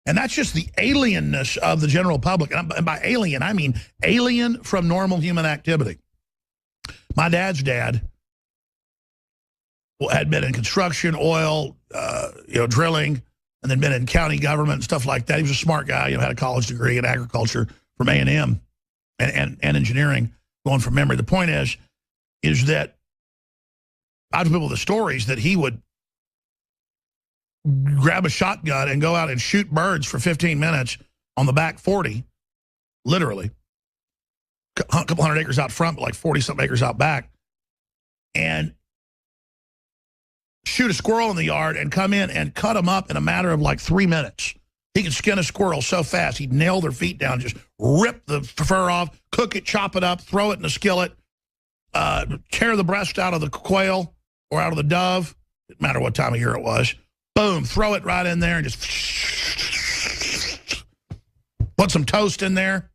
And that's just the alienness of the general public. And by alien, I mean alien from normal human activity. My dad's dad had been in construction, oil, drilling, and then been in county government and stuff like that. He was a smart guy, had a college degree in agriculture from A&M and engineering, going from memory. The point is that I tell people the stories that he would grab a shotgun and go out and shoot birds for 15 minutes on the back 40, literally. A couple hundred acres out front, but like 40-something acres out back. And shoot a squirrel in the yard and come in and cut them up in a matter of like 3 minutes. He could skin a squirrel so fast, he'd nail their feet down, just rip the fur off, cook it, chop it up, throw it in a skillet, tear the breast out of the quail or out of the dove, didn't matter what time of year it was. Boom, throw it right in there and just put some toast in there.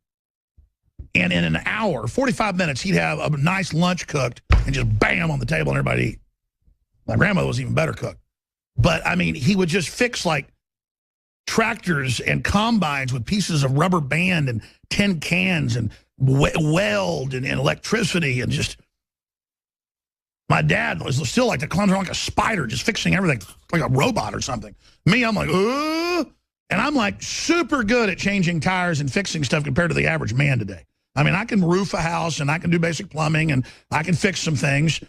And in an hour, 45 minutes, he'd have a nice lunch cooked and just bam on the table and everybody eat. My grandmother was even better cook. But, I mean, he would just fix, like, tractors and combines with pieces of rubber band and tin cans and weld and electricity and just... My dad was still like to climb around like a spider, just fixing everything like a robot or something. Me, I'm like, and I'm like super good at changing tires and fixing stuff compared to the average man today. I mean, I can roof a house and I can do basic plumbing and I can fix some things.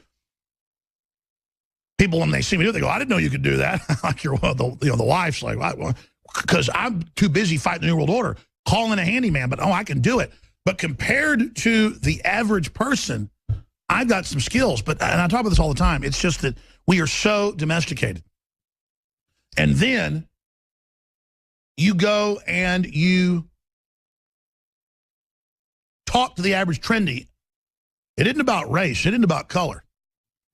People, when they see me do it, they go, I didn't know you could do that. Like the wife's like, because I'm too busy fighting the New World Order, calling a handyman, but I can do it. But compared to the average person, I've got some skills, and I talk about this all the time. It's just that we are so domesticated. And then you go and you talk to the average trendy. It isn't about race. It isn't about color.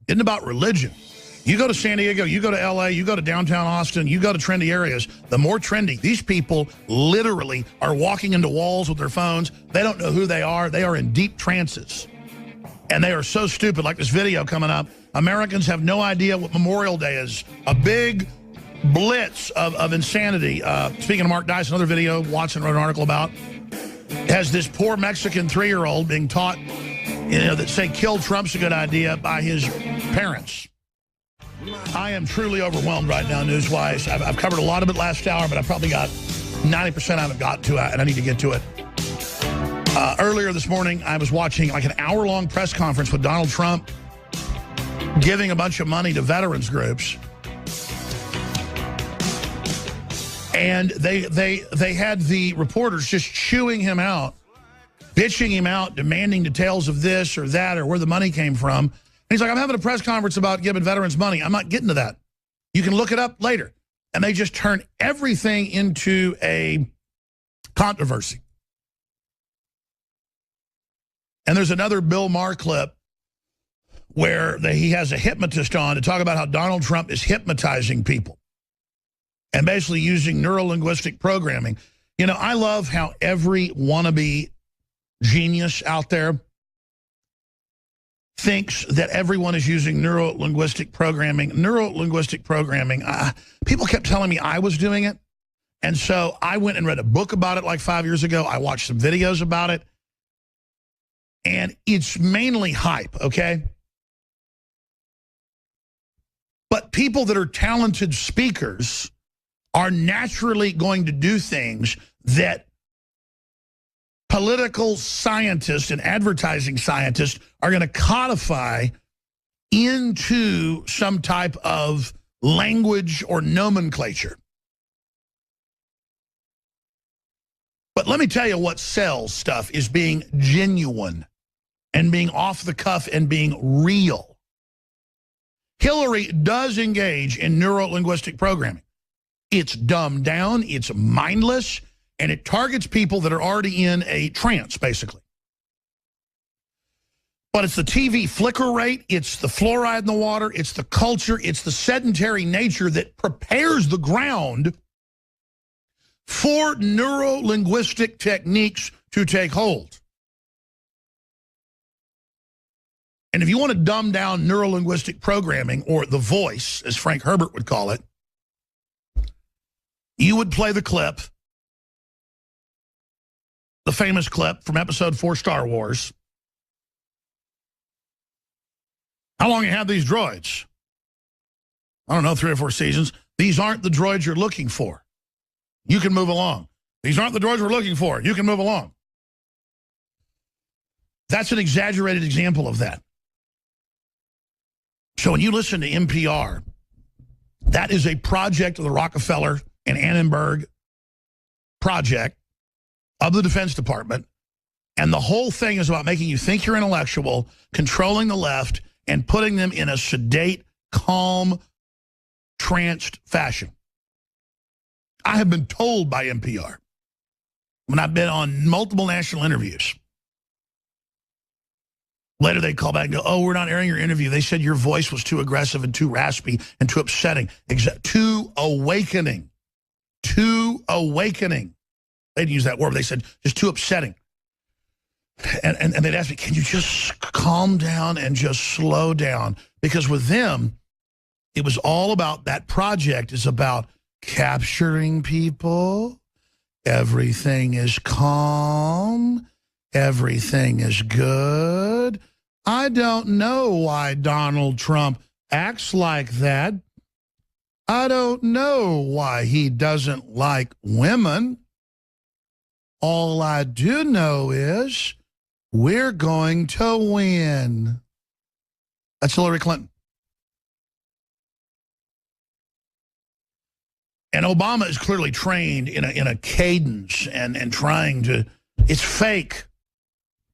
It isn't about religion. You go to San Diego, you go to LA, you go to downtown Austin, you go to trendy areas, the more trendy. These people literally are walking into walls with their phones. They don't know who they are. They are in deep trances. And they are so stupid, like this video coming up. Americans have no idea what Memorial Day is. A big blitz of insanity. Speaking of Mark Dice, another video Watson wrote an article about, has this poor Mexican 3-year-old being taught, that say kill Trump's a good idea by his parents. I am truly overwhelmed right now, news-wise. I've covered a lot of it last hour, but I probably got 90% I haven't got to it, and I need to get to it. Earlier this morning, I was watching like an hour-long press conference with Donald Trump giving a bunch of money to veterans groups. And they had the reporters just chewing him out, bitching him out, demanding details of this or that or where the money came from. And he's like, I'm having a press conference about giving veterans money. I'm not getting to that. You can look it up later. And they just turn everything into a controversy. And there's another Bill Maher clip where he has a hypnotist on to talk about how Donald Trump is hypnotizing people and basically using neuro-linguistic programming. I love how every wannabe genius out there thinks that everyone is using neuro-linguistic programming. Neuro-linguistic programming, people kept telling me I was doing it. And so I went and read a book about it like 5 years ago. I watched some videos about it. And it's mainly hype, okay? But people that are talented speakers are naturally going to do things that political scientists and advertising scientists are going to codify into some type of language or nomenclature. But let me tell you what sells stuff is being genuine and being off the cuff and being real. Hillary does engage in neuro-linguistic programming. It's dumbed down, it's mindless, and it targets people that are already in a trance, basically. But it's the TV flicker rate, it's the fluoride in the water, it's the culture, it's the sedentary nature that prepares the ground for neuro-linguistic techniques to take hold. And if you want to dumb down neuro-linguistic programming, or the voice, as Frank Herbert would call it, you would play the clip the famous clip from Episode 4 Star Wars. How long you have these droids? I don't know, 3 or 4 seasons. These aren't the droids you're looking for. You can move along. These aren't the droids we're looking for. You can move along. That's an exaggerated example of that. So when you listen to NPR, that is a project of the Rockefeller and Annenberg project of the Defense Department. And the whole thing is about making you think you're intellectual, controlling the left, and putting them in a sedate, calm, tranced fashion. I have been told by NPR, when I've been on multiple national interviews, later they call back and go, oh, we're not airing your interview. They said your voice was too aggressive and too raspy and too upsetting. Too awakening. Too awakening. They didn't use that word, but they said just too upsetting. And they'd ask me, can you just calm down and just slow down? Because with them, it was all about, that project is about capturing people. Everything is calm. Everything is good. I don't know why Donald Trump acts like that. I don't know why he doesn't like women. All I do know is we're going to win. That's Hillary Clinton. And Obama is clearly trained in a cadence and trying to, it's fake.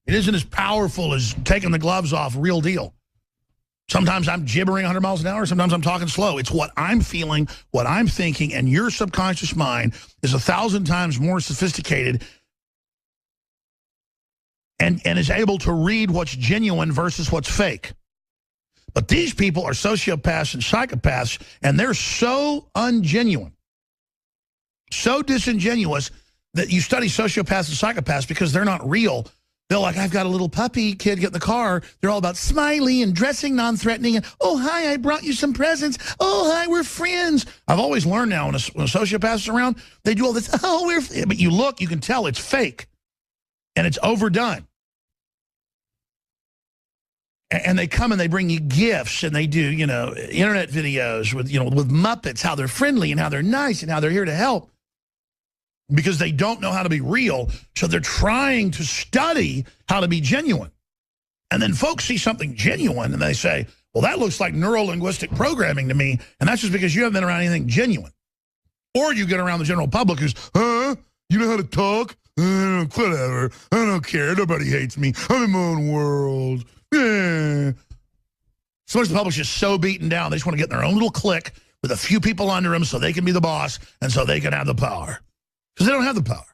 It isn't as powerful as taking the gloves off, real deal. Sometimes I'm gibbering 100 miles an hour. Sometimes I'm talking slow. It's what I'm feeling, what I'm thinking, and your subconscious mind is 1,000 times more sophisticated and is able to read what's genuine versus what's fake. But these people are sociopaths and psychopaths, and they're so ungenuine, so disingenuous, that you study sociopaths and psychopaths because they're not real. They're like, I've got a little puppy kid, get in the car. They're all about smiley and dressing non-threatening. And, oh, hi, I brought you some presents. Oh, hi, we're friends. I've always learned now when a sociopath is around, they do all this, oh, but you look, you can tell it's fake. And it's overdone. And they come and they bring you gifts, and they do, you know, internet videos with, you know, with Muppets, how they're friendly and how they're nice and how they're here to help. Because they don't know how to be real, so they're trying to study how to be genuine. And then folks see something genuine, and they say, well, that looks like neuro-linguistic programming to me, and that's just because you haven't been around anything genuine. Or you get around the general public who's, huh? You know how to talk? Whatever. I don't care. Nobody hates me. I'm in my own world. Yeah. So much the public's just so beaten down, they just want to get in their own little clique with a few people under them so they can be the boss and so they can have the power. Because they don't have the power.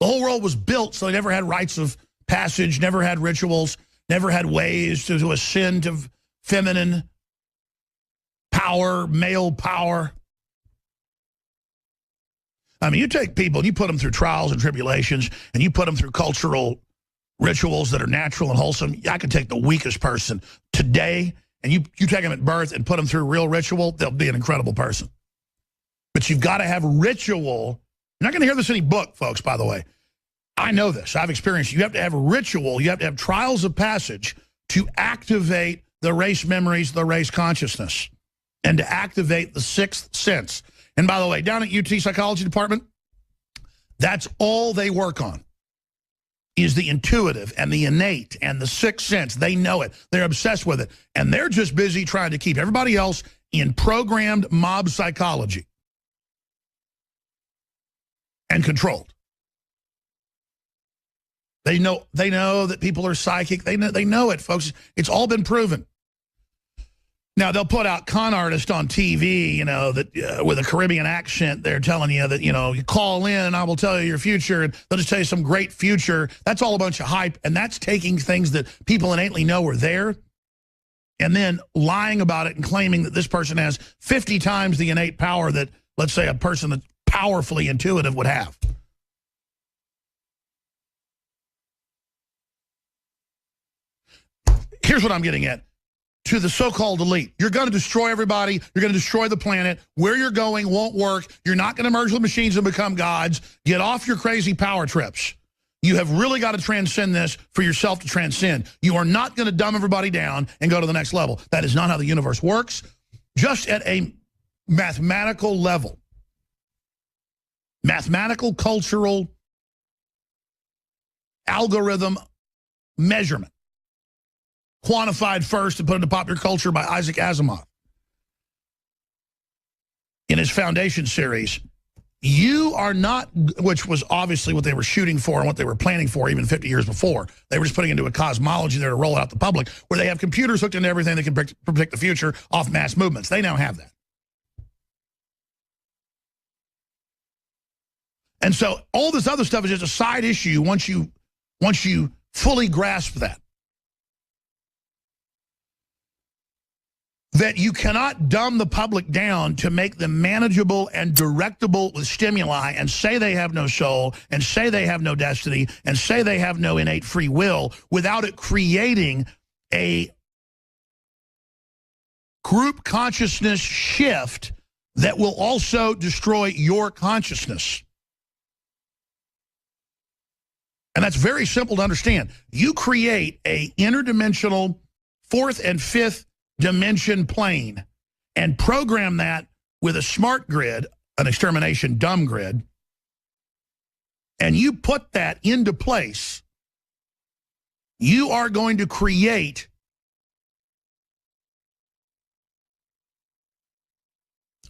The whole world was built so they never had rites of passage, never had rituals, never had ways to ascend to feminine power, male power. I mean, you take people and you put them through trials and tribulations, and you put them through cultural rituals that are natural and wholesome. I could take the weakest person today, and you take them at birth and put them through real ritual, they'll be an incredible person. But you've got to have ritual. You're not going to hear this in any book, folks, by the way. I know this. I've experienced it. You have to have ritual. You have to have trials of passage to activate the race memories, the race consciousness, and to activate the sixth sense. And by the way, down at UT Psychology Department, that's all they work on, is the intuitive and the innate and the sixth sense. They know it. They're obsessed with it. And they're just busy trying to keep everybody else in programmed mob psychology and controlled. They know that people are psychic. They know it, folks. It's all been proven. Now, they'll put out con artists on TV, you know, that with a Caribbean accent, they're telling you that, you know, you call in and I will tell you your future, and they'll just tell you some great future. That's all a bunch of hype, and that's taking things that people innately know are there and then lying about it and claiming that this person has 50 times the innate power that, let's say, a person that's powerfully intuitive would have. Here's what I'm getting at. to the so-called elite. You're going to destroy everybody. You're going to destroy the planet. Where you're going won't work. You're not going to merge with machines and become gods. Get off your crazy power trips. You have really got to transcend this for yourself to transcend. You are not going to dumb everybody down and go to the next level. That is not how the universe works. Just at a mathematical level, mathematical, cultural, algorithm measurement, quantified first and put into popular culture by Isaac Asimov in his Foundation series. You are not, which was obviously what they were shooting for and what they were planning for even 50 years before. They were just putting into a cosmology there to roll out the public, where they have computers hooked into everything that can predict the future off mass movements. They now have that. And so all this other stuff is just a side issue once you fully grasp that. That you cannot dumb the public down to make them manageable and directable with stimuli and say they have no soul and say they have no destiny and say they have no innate free will without it creating a group consciousness shift that will also destroy your consciousness. And that's very simple to understand. You create a interdimensional fourth and fifth dimension plane and program that with a smart grid, an extermination dumb grid, and you put that into place, you are going to create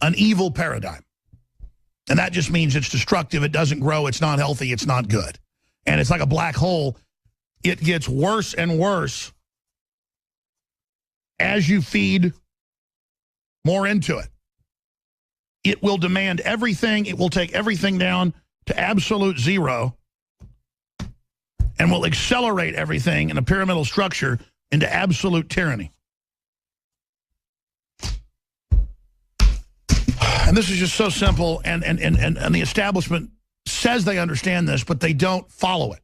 an evil paradigm. And that just means it's destructive, it doesn't grow, it's not healthy, it's not good. And it's like a black hole. It gets worse and worse as you feed more into it. It will demand everything. It will take everything down to absolute zero and will accelerate everything in a pyramidal structure into absolute tyranny. And this is just so simple, and the establishment says they understand this, but they don't follow it.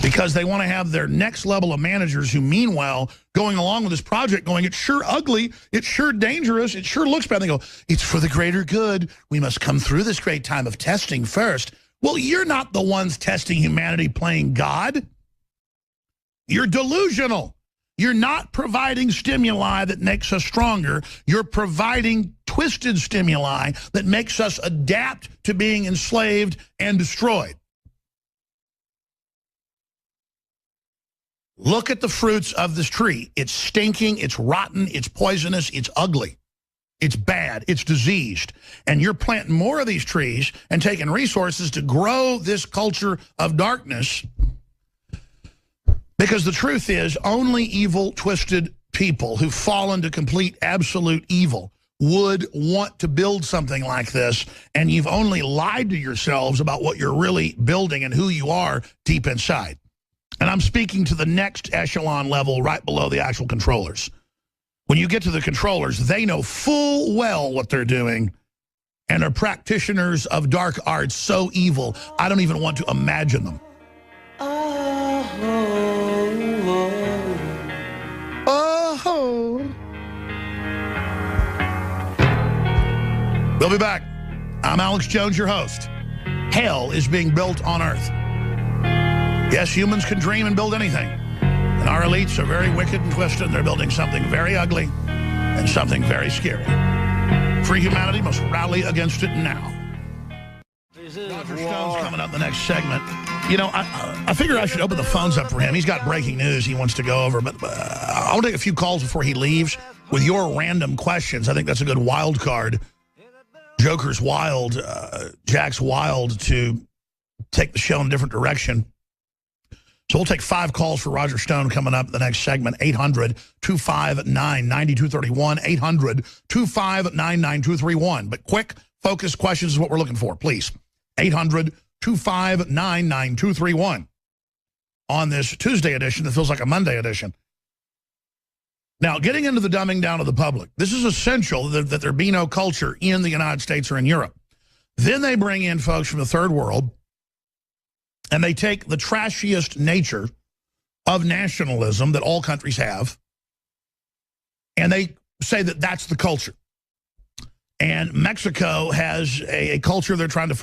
Because they want to have their next level of managers who, meanwhile, going along with this project going, it's sure ugly, it's sure dangerous, it sure looks bad. They go, it's for the greater good. We must come through this great time of testing first. Well, you're not the ones testing humanity playing God. You're delusional. You're not providing stimuli that makes us stronger. You're providing twisted stimuli that makes us adapt to being enslaved and destroyed. Look at the fruits of this tree. It's stinking, it's rotten, it's poisonous, it's ugly. It's bad, it's diseased. And you're planting more of these trees and taking resources to grow this culture of darkness, because the truth is only evil, twisted people who fall into complete, absolute evil would want to build something like this, and you've only lied to yourselves about what you're really building and who you are deep inside. And I'm speaking to the next echelon level right below the actual controllers. When you get to the controllers, they know full well what they're doing and are practitioners of dark arts so evil, I don't even want to imagine them. We'll be back. I'm Alex Jones, your host. Hell is being built on Earth. Yes, humans can dream and build anything. And our elites are very wicked and twisted, and they're building something very ugly and something very scary. Free humanity must rally against it now. Roger Stone's coming up in the next segment. You know, I figure I should open the phones up for him. He's got breaking news he wants to go over, but I'll take a few calls before he leaves with your random questions. I think that's a good wild card. Joker's wild, Jack's wild to take the show in a different direction. So we'll take 5 calls for Roger Stone coming up in the next segment. 800-259-9231. 800-259-9231. But quick, focused questions is what we're looking for, please. 800-259-9231 on this Tuesday edition that feels like a Monday edition. Now, getting into the dumbing down of the public, this is essential that there be no culture in the United States or in Europe. Then they bring in folks from the third world, and they take the trashiest nature of nationalism that all countries have, And they say that that's the culture. And Mexico has a culture they're trying to force